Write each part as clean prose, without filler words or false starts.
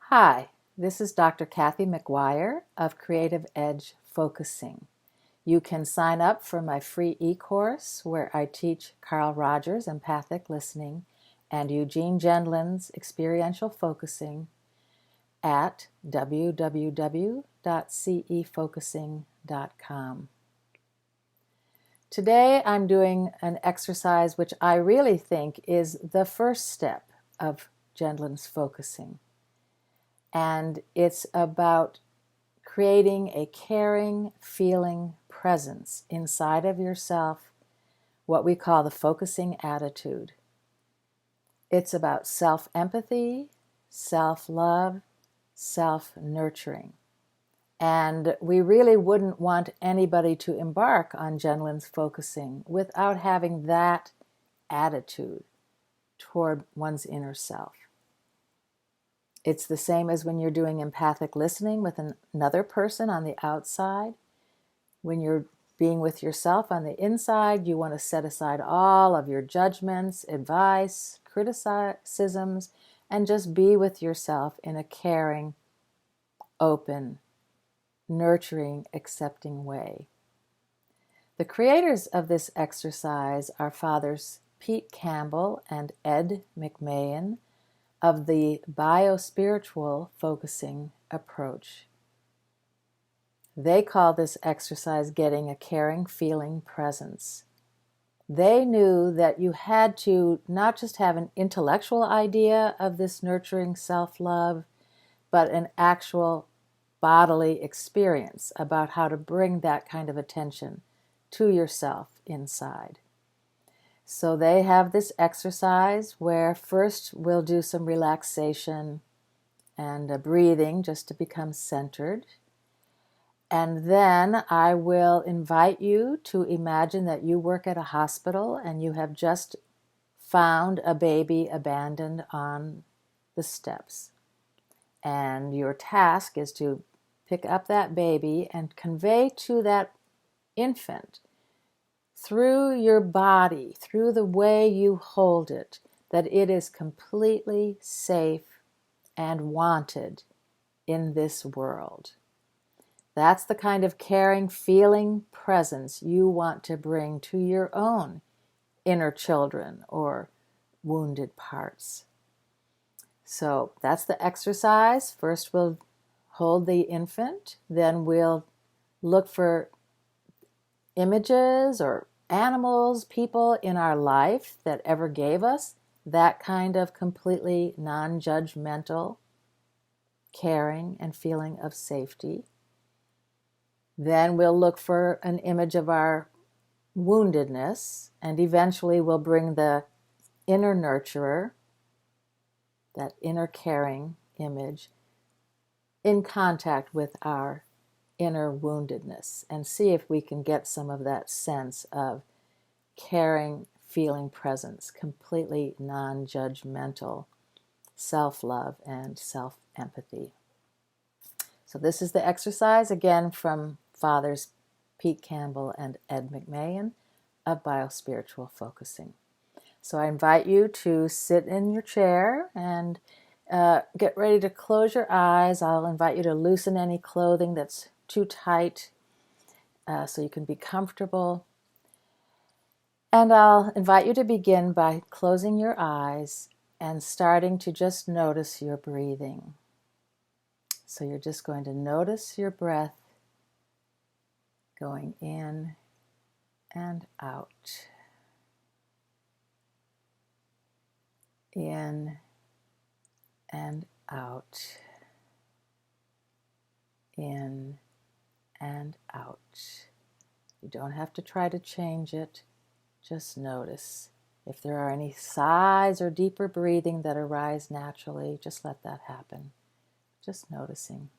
Hi, this is Dr. Kathy McGuire of Creative Edge Focusing. You can sign up for my free e-course where I teach Carl Rogers' empathic listening and Eugene Gendlin's experiential focusing at www.cefocusing.com. Today I'm doing an exercise which I really think is the first step of Gendlin's focusing. And it's about creating a caring, feeling presence inside of yourself, what we call the focusing attitude. It's about self-empathy, self-love, self-nurturing. And we really wouldn't want anybody to embark on Gendlin's focusing without having that attitude toward one's inner self. It's the same as when you're doing empathic listening with another person on the outside. When you're being with yourself on the inside, you want to set aside all of your judgments, advice, criticisms, and just be with yourself in a caring, open, nurturing, accepting way. The creators of this exercise are Fathers Pete Campbell and Ed McMahon of the bio-spiritual focusing approach. They call this exercise getting a caring, feeling presence. They knew that you had to not just have an intellectual idea of this nurturing self-love, but an actual bodily experience about how to bring that kind of attention to yourself inside. So they have this exercise where first we'll do some relaxation and breathing just to become centered. And then I will invite you to imagine that you work at a hospital and you have just found a baby abandoned on the steps. And your task is to pick up that baby and convey to that infant through your body, through the way you hold it, that it is completely safe and wanted in this world. That's the kind of caring, feeling presence you want to bring to your own inner children or wounded parts. So that's the exercise. First we'll hold the infant, then we'll look for images or animals, people in our life that ever gave us that kind of completely non-judgmental caring and feeling of safety. Then we'll look for an image of our woundedness, and eventually we'll bring the inner nurturer, that inner caring image, in contact with our inner woundedness and see if we can get some of that sense of caring, feeling presence, completely non-judgmental self-love and self-empathy. So this is the exercise, again, from Fathers Pete Campbell and Ed McMahon of Biospiritual Focusing. So I invite you to sit in your chair and get ready to close your eyes. I'll invite you to loosen any clothing that's too tight so you can be comfortable. And I'll invite you to begin by closing your eyes and starting to just notice your breathing. So you're just going to notice your breath going in and out. In and out. In and out. You don't have to try to change it. Just notice. If there are any sighs or deeper breathing that arise naturally, just let that happen. Just noticing.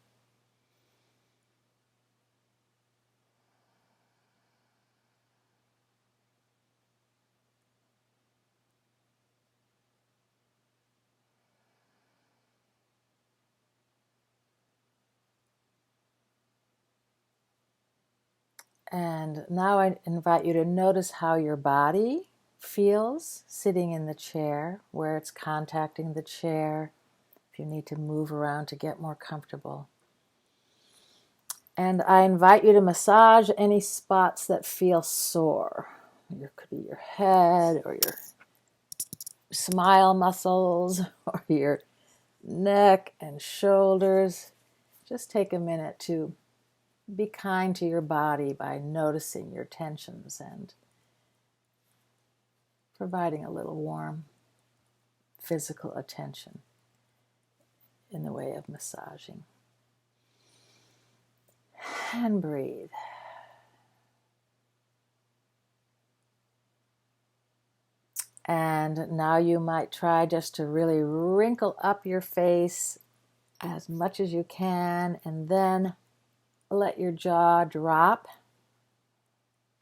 And now I invite you to notice how your body feels sitting in the chair, where it's contacting the chair, if you need to move around to get more comfortable. And I invite you to massage any spots that feel sore. It could be your head or your smile muscles or your neck and shoulders. Just take a minute to be kind to your body by noticing your tensions and providing a little warm physical attention in the way of massaging. And breathe. And now you might try just to really wrinkle up your face as much as you can, and then let your jaw drop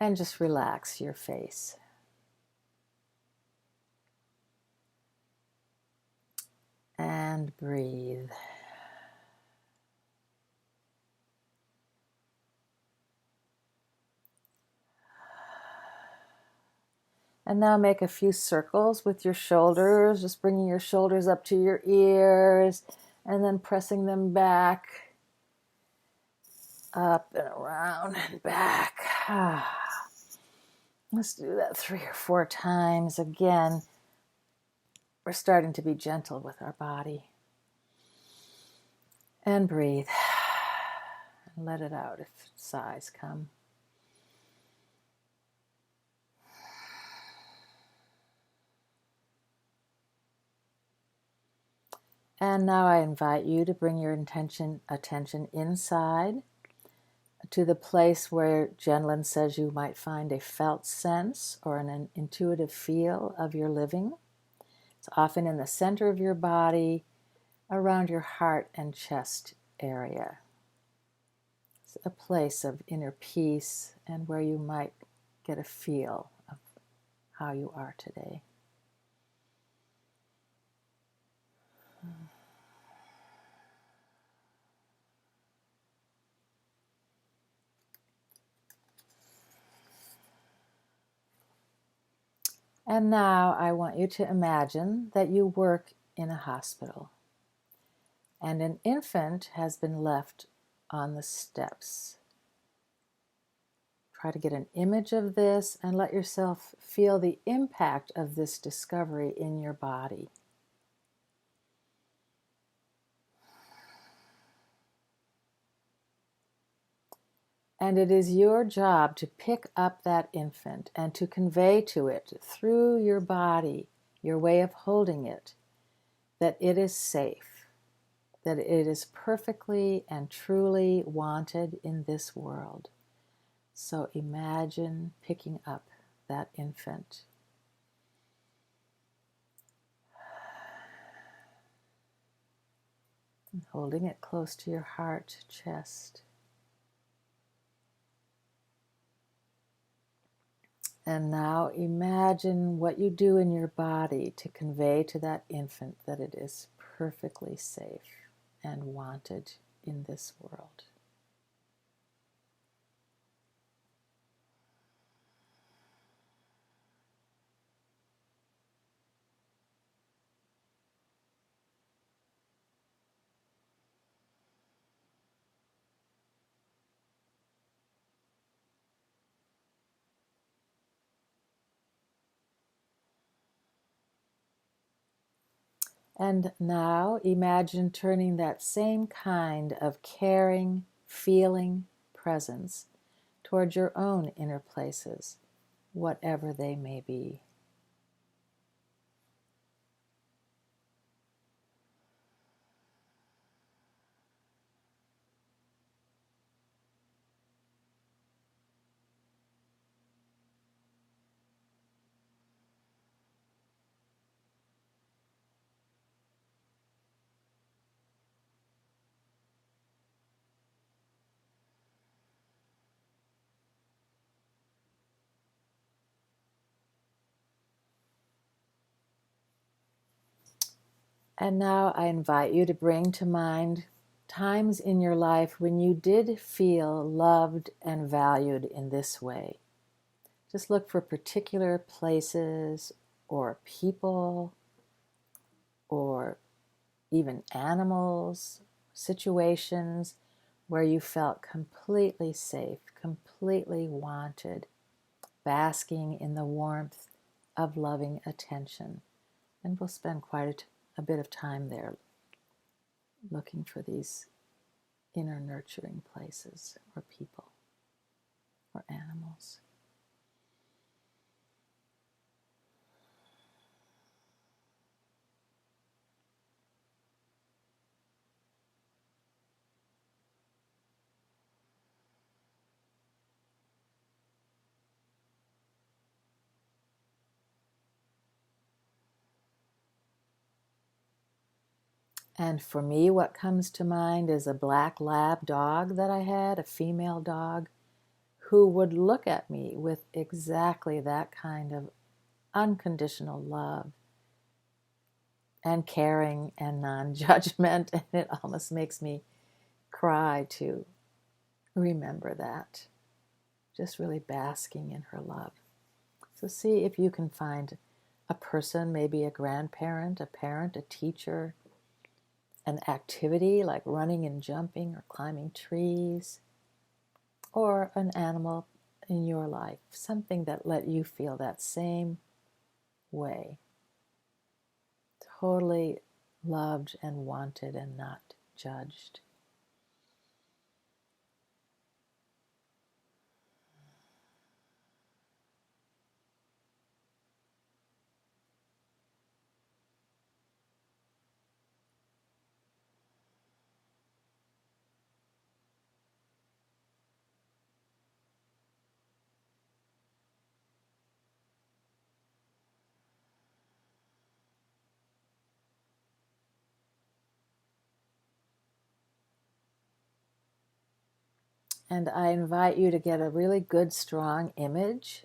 and just relax your face. And breathe. And now make a few circles with your shoulders, just bringing your shoulders up to your ears and then pressing them back, up and around and back. Let's do that 3 or 4 times. Again, we're starting to be gentle with our body. And breathe. And let it out if sighs come. And now I invite you to bring your attention inside to the place where Gendlin says you might find a felt sense or an intuitive feel of your living. It's often in the center of your body, around your heart and chest area. It's a place of inner peace and where you might get a feel of how you are today. And now I want you to imagine that you work in a hospital and an infant has been left on the steps. Try to get an image of this and let yourself feel the impact of this discovery in your body. And it is your job to pick up that infant and to convey to it through your body, your way of holding it, that it is safe, that it is perfectly and truly wanted in this world. So imagine picking up that infant. And holding it close to your heart, chest. And now imagine what you do in your body to convey to that infant that it is perfectly safe and wanted in this world. And now imagine turning that same kind of caring, feeling presence towards your own inner places, whatever they may be. And now I invite you to bring to mind times in your life when you did feel loved and valued in this way. Just look for particular places or people or even animals, situations where you felt completely safe, completely wanted, basking in the warmth of loving attention. And we'll spend quite a bit of time there looking for these inner nurturing places or people or animals. And for me, what comes to mind is a black lab dog that I had, a female dog, who would look at me with exactly that kind of unconditional love and caring and non-judgment. And it almost makes me cry to remember that. Just really basking in her love. So see if you can find a person, maybe a grandparent, a parent, a teacher, an activity like running and jumping or climbing trees, or an animal in your life, something that let you feel that same way, totally loved and wanted and not judged. And I invite you to get a really good, strong image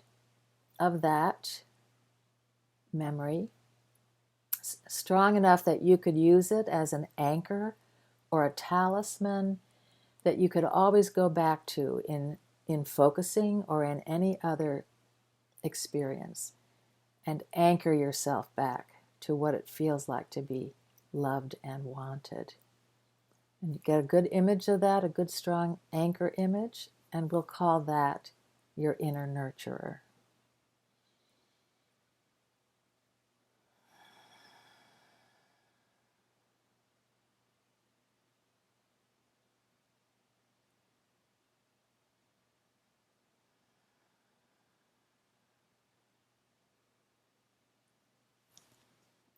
of that memory, strong enough that you could use it as an anchor or a talisman that you could always go back to in focusing or in any other experience, and anchor yourself back to what it feels like to be loved and wanted. And you get a good image of that, a good strong anchor image, and we'll call that your inner nurturer.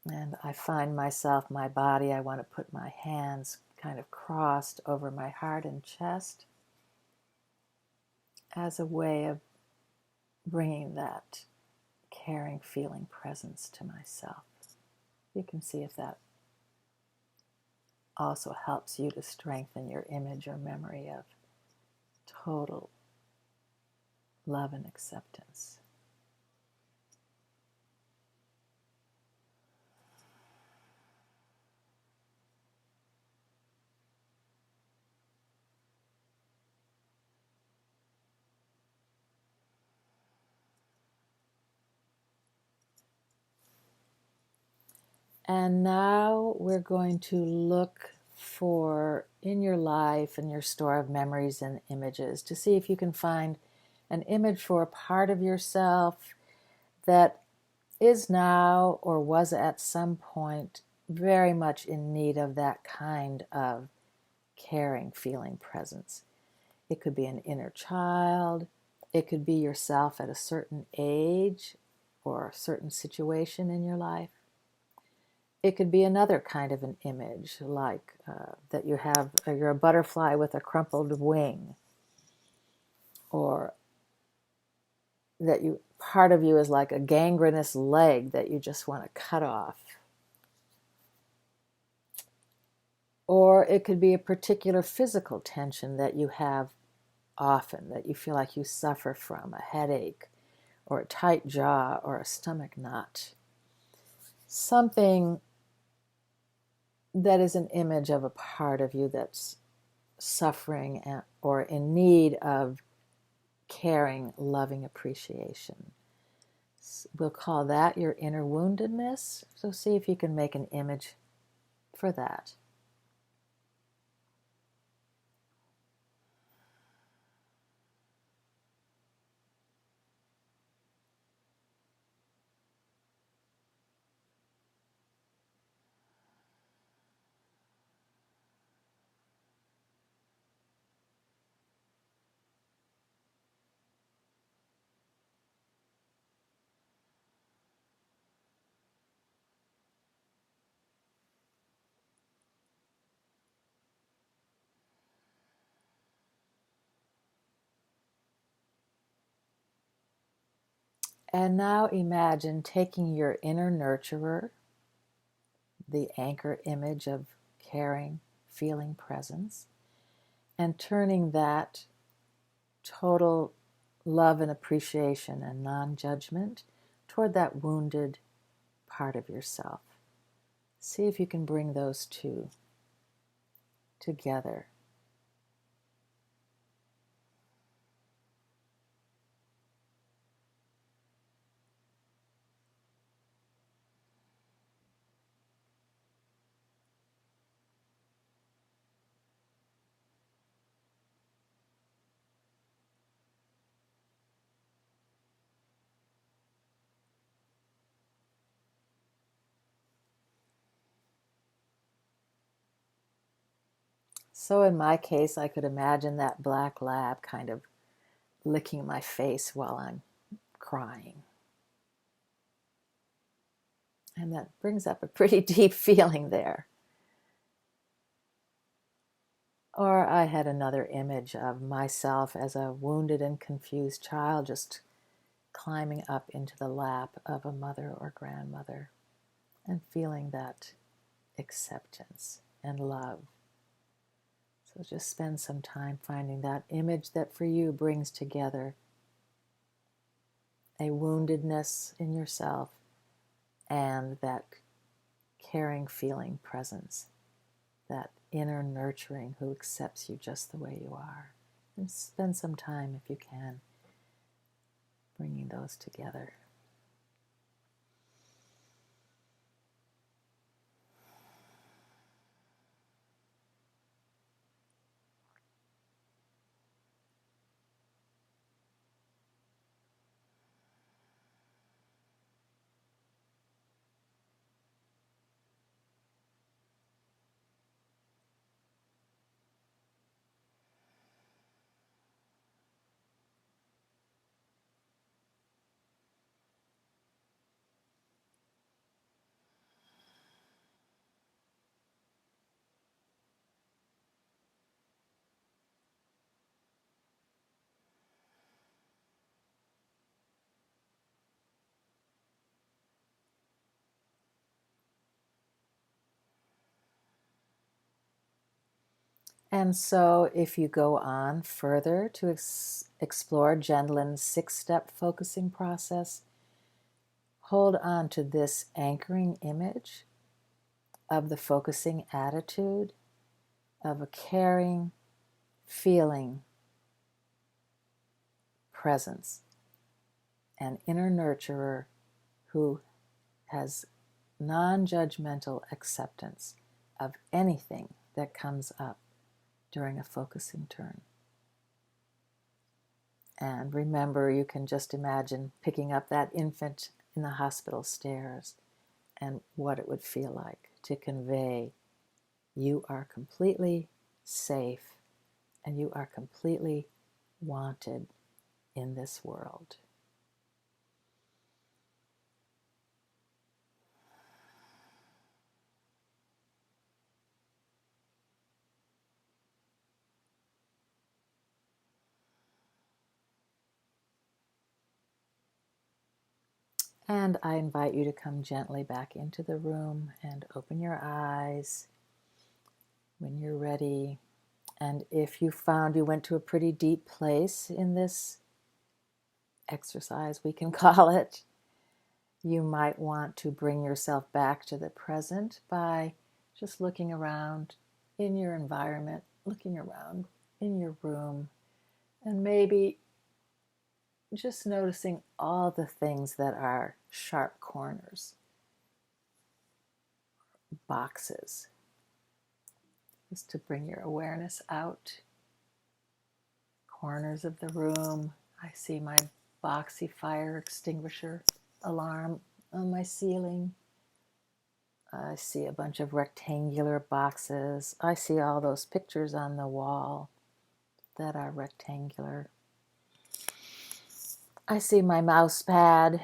And I find myself, my body, I want to put my hands kind of crossed over my heart and chest as a way of bringing that caring, feeling presence to myself. You can see if that also helps you to strengthen your image or memory of total love and acceptance. And now we're going to look for, in your life and your store of memories and images, to see if you can find an image for a part of yourself that is now or was at some point very much in need of that kind of caring, feeling presence. It could be an inner child. It could be yourself at a certain age or a certain situation in your life. It could be another kind of an image, like that you're a butterfly with a crumpled wing, or that part of you is like a gangrenous leg that you just want to cut off. Or it could be a particular physical tension that you have often, that you feel like you suffer from, a headache, or a tight jaw, or a stomach knot. Something that is an image of a part of you that's suffering or in need of caring, loving appreciation. We'll call that your inner woundedness. So see if you can make an image for that. And now imagine taking your inner nurturer, the anchor image of caring, feeling presence, and turning that total love and appreciation and non-judgment toward that wounded part of yourself. See if you can bring those two together. So in my case, I could imagine that black lab kind of licking my face while I'm crying. And that brings up a pretty deep feeling there. Or I had another image of myself as a wounded and confused child just climbing up into the lap of a mother or grandmother and feeling that acceptance and love. So just spend some time finding that image that for you brings together a woundedness in yourself and that caring feeling presence, that inner nurturing who accepts you just the way you are. And spend some time, if you can, bringing those together. And so if you go on further to explore Gendlin's 6-step focusing process, hold on to this anchoring image of the focusing attitude of a caring, feeling presence, an inner nurturer who has non-judgmental acceptance of anything that comes up during a focusing turn. And remember, you can just imagine picking up that infant in the hospital stairs and what it would feel like to convey you are completely safe and you are completely wanted in this world. And I invite you to come gently back into the room and open your eyes when you're ready. And if you found you went to a pretty deep place in this exercise, we can call it, you might want to bring yourself back to the present by just looking around in your environment, looking around in your room, and maybe just noticing all the things that are sharp corners, boxes, just to bring your awareness out. Corners of the room. I see my boxy fire extinguisher alarm on my ceiling. I see a bunch of rectangular boxes. I see all those pictures on the wall that are rectangular. I see my mouse pad.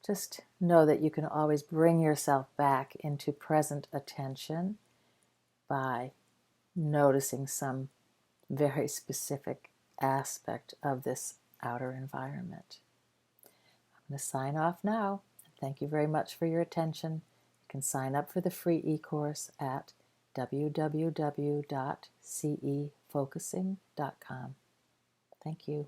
Just know that you can always bring yourself back into present attention by noticing some very specific aspect of this outer environment. I'm going to sign off now. Thank you very much for your attention. You can sign up for the free e-course at www.cefocusing.com. Thank you.